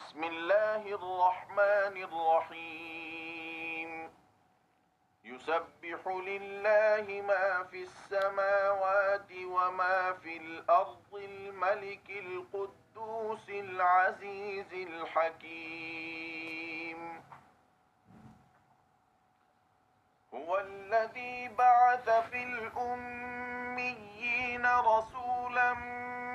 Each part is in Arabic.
بسم الله الرحمن الرحيم يسبح لله ما في السماوات وما في الأرض الملك القدوس العزيز الحكيم هو الذي بعث في الأميين رسولا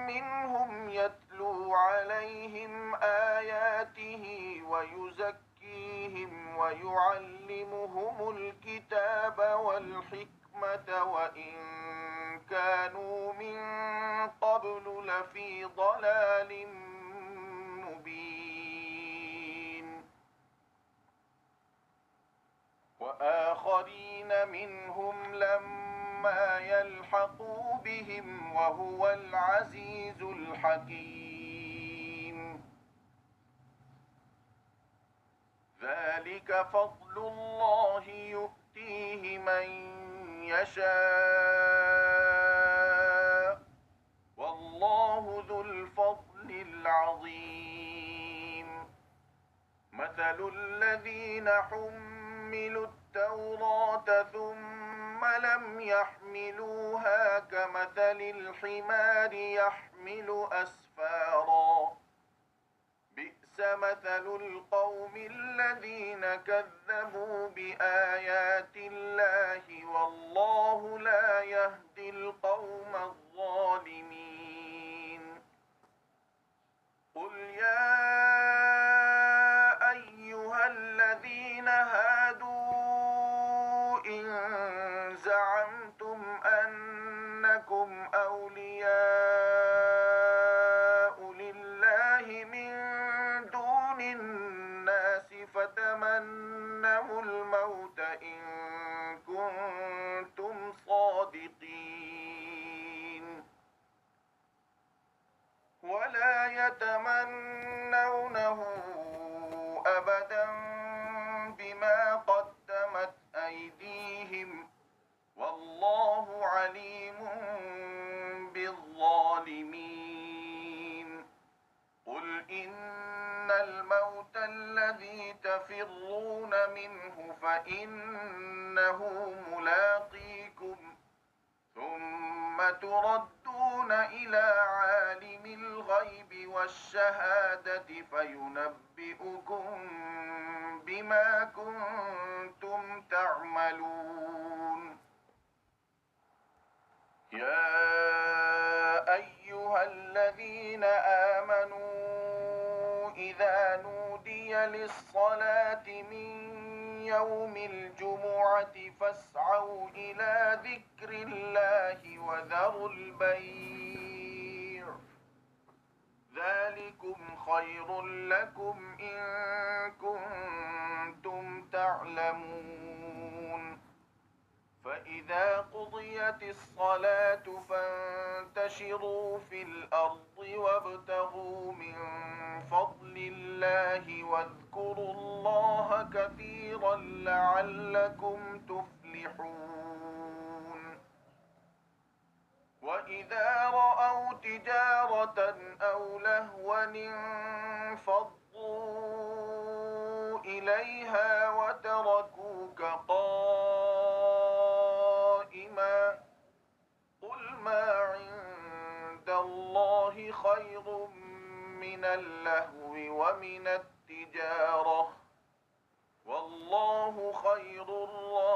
منهم يتلو عليهم آياته ويزكيهم ويعلمهم الكتاب والحكمة وإن كانوا من قبل لفي ضلال مبين وآخرين منهم لما يلحقوا بهم وهو العزيز الحكيم ذلك فضل الله يؤتيه من يشاء والله ذو الفضل العظيم مثل الذين حملوا التوراة ثم لم يحملوها كمثل الحمار يحمل أسفارا بئس مثل القوم الذين كذبوا بآيات الله والله لا يهدي القوم الظالمين قل يا أيها الذين هادوا إن زعمتم أنكم أولياء لله من دون الناس فتمنوا الموت إن كنتم صادقين ولا يتمنونه أبدا بما قدمت أيديهم والله عليم بالظالمين قل إن الموت الذي تفرون منه فإنه ملاقيكم ثم تردون إلى عالم الغيب والشهادة فينبئكم بما كنتم تعملون يا أيها الذين آمنوا إذا نودي للصلاة من يوم الجمعة فاسعوا إلى ذكر الله وذروا البيع ذلكم خير لكم إن كنتم تعلمون فإذا قضيت الصلاة فانتشروا في الأرض وابتغوا من فضل الله واذكروا الله كثيرا لعلكم تفلحون وإذا رأوا تجارة أو لهوا انفضوا إليها وتركوك قائما قل ما عند الله خير من اللهو ومن التجارة والله خير الرازقين